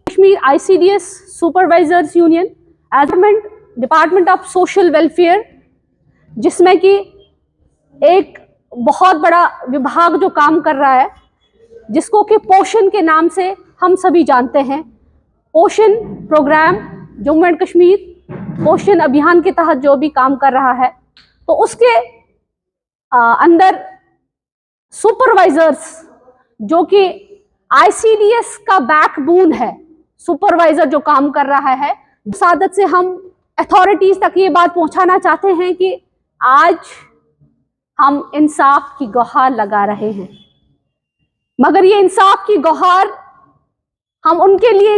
Kashmir ICDS Supervisors Union, department of social welfare, जिसमें कि एक बहुत बड़ा विभाग जो काम कर रहा है, जिसको कि पोषण के नाम से हम सभी जानते हैं। पोषण प्रोग्राम जम्मू एंड कश्मीर पोषण अभियान के तहत जो भी काम कर रहा है, तो उसके अंदर सुपरवाइजर्स जो कि ICDS का बैकबोन है, सुपरवाइजर जो काम कर रहा है, सादत से हम अथॉरिटीज तक ये बात पहुंचाना चाहते हैं कि आज हम इंसाफ की गुहार लगा रहे हैं, मगर ये इंसाफ की गुहार हम उनके लिए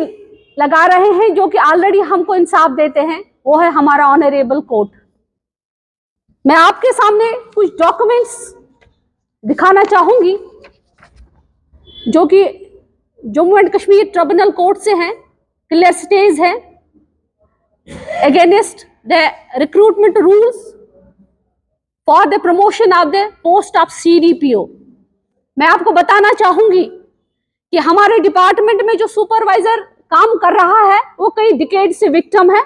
लगा रहे हैं जो कि ऑलरेडी हमको इंसाफ देते हैं, वो है हमारा ऑनरेबल कोर्ट। मैं आपके सामने कुछ डॉक्यूमेंट्स दिखाना चाहूंगी जो कि Jammu and Kashmir tribunal court से हैं, क्लियर स्टेज है against the recruitment rules for the promotion of the post of CDPO। मैं आपको बताना चाहूंगी कि हमारे डिपार्टमेंट में जो सुपरवाइजर काम कर रहा है वो कई डिकेड से विक्टिम है,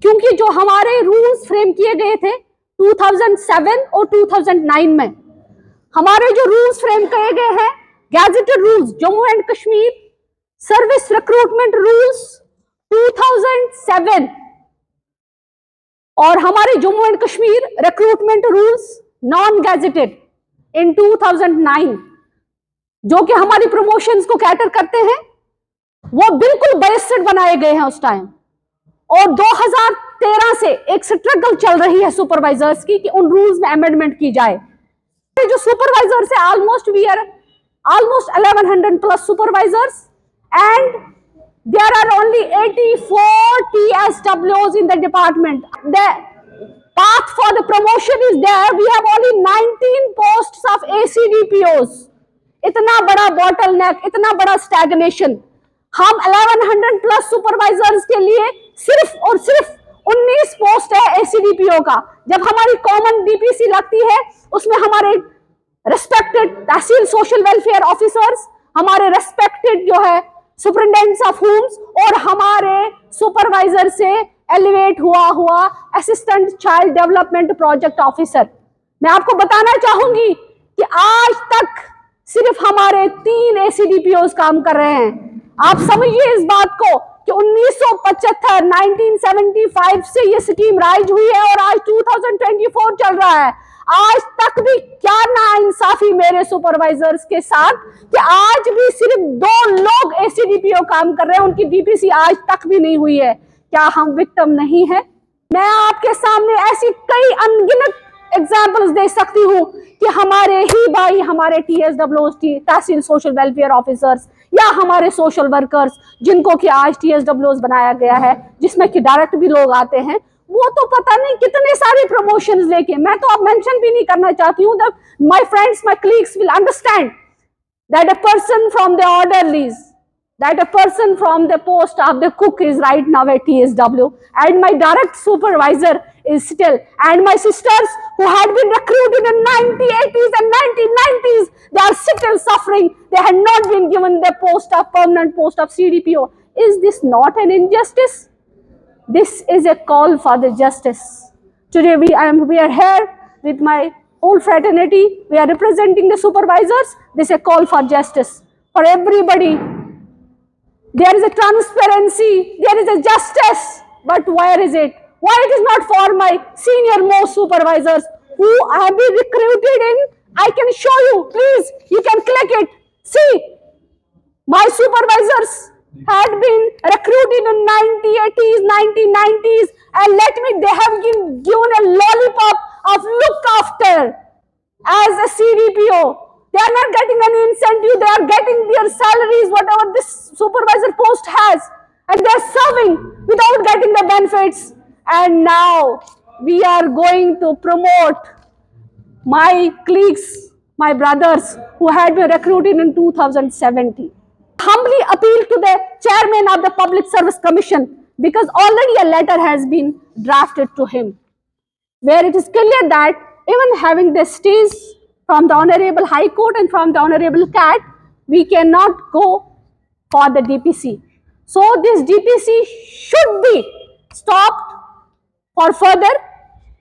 क्योंकि जो हमारे रूल्स फ्रेम किए गए थे 2007 और 2009 में, हमारे जो रूल्स फ्रेम किए गए हैं gazetted rules Jammu and Kashmir service recruitment rules 2007 और हमारे Jammu and Kashmir recruitment rules non gazetted in 2009 जो कि हमारी प्रमोशंस को कैटर करते हैं, वो बिल्कुल बायस्ड बनाए गए हैं उस टाइम। और 2013 से एक स्ट्रगल चल रही है सुपरवाइजर्स की कि उन रूल्स में अमेंडमेंट की जाए। जो सुपरवाइजर्स है almost 1100 plus supervisors and there are only 84 TSWs in the department. The path for the promotion is there. We have only 19 posts of ACDPOs. इतना बड़ा bottleneck, इतना बड़ा stagnation। हम 1100 प्लस सुपरवाइजर्स के लिए सिर्फ और सिर्फ 19 पोस्ट है ACDPO का। जब हमारी कॉमन DPC लगती है उसमें हमारे रेस्पेक्टेड तहसील सोशल वेलफेयर ऑफिसर्स, हमारे रेस्पेक्टेड जो है सुपरिटेंडेंट्स ऑफ होम्स और हमारे सुपरवाइजर से एलिवेट हुआ assistant child development project officer. मैं आपको बताना चाहूंगी कि आज तक सिर्फ हमारे 3 ACDPOs काम कर रहे हैं। आप समझिए इस बात को कि 1975 से ये स्कीम राइज हुई है और आज 2024 चल रहा है। आज तक भी क्या नाइंसाफी मेरे सुपरवाइजर्स के साथ कि आज भी सिर्फ 2 लोग ACDPO काम कर रहे हैं, उनकी DPC आज तक भी नहीं हुई है। क्या हम विक्टिम नहीं है? मैं आपके सामने ऐसी कई अनगिनत एग्जाम्पल्स दे सकती हूँ कि हमारे ही भाई, हमारे TSWs तहसील सोशल वेलफेयर ऑफिसर्स या हमारे सोशल वर्कर्स जिनको कि आज TSWs बनाया गया है, जिसमें कि डायरेक्ट भी लोग आते हैं, वो तो पता नहीं कितने सारे प्रमोशंस लेके, मैं तो अब मेंशन भी नहीं करना चाहती हूँ। My friends, my colleagues will understand that a person from the orderlies, that a person from the post of the cook is right now at TSW, and my direct supervisor is still, and my sisters who had been recruited in 1980s and 1990s, they are still suffering. They had not been given the permanent post of CDPO. Is this not an injustice? This is a call for the justice. Today we are here with my whole fraternity. We are representing the supervisors. This is a call for justice for everybody. There is a transparency, there is a justice, but where is it? Why it is not for my senior most supervisors who have been recruited in? I can show you, please, you can click it. See, my supervisors had been recruited in 1980s, 1990s, and they have been given a lollipop of look after as a CDPO. They are not getting any incentive, they are getting their salaries, whatever this supervisor post has, and they are serving without getting the benefits. And now we are going to promote my colleagues, my brothers who had been recruited in 2017. Humbly appeal to the chairman of the Public Service Commission, because already a letter has been drafted to him, where it is clear that even having the stays from the Honorable High Court and from the Honorable CAT, we cannot go for the DPC. So this DPC should be stopped for further,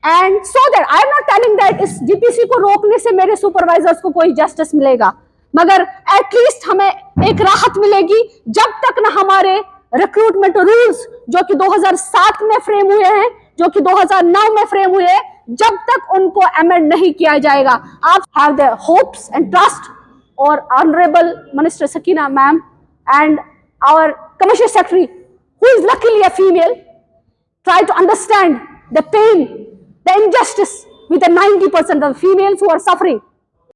and so that I am not telling that इस DPC को रोकने से मेरे supervisors को कोई justice मिलेगा, मगर at least हमें एक राहत मिलेगी जब तक ना हमारे रिक्रूटमेंट रूल्स जो कि 2007 में फ्रेम हुए हैं, जो कि 2009 में फ्रेम हुए हैं, जब तक उनको अमेंड नहीं किया जाएगा. आप have the hopes and trust our honourable minister Sakina ma'am and our commercial secretary, who is luckily a female, try to understand the pain, the injustice with the 90% of females who are suffering.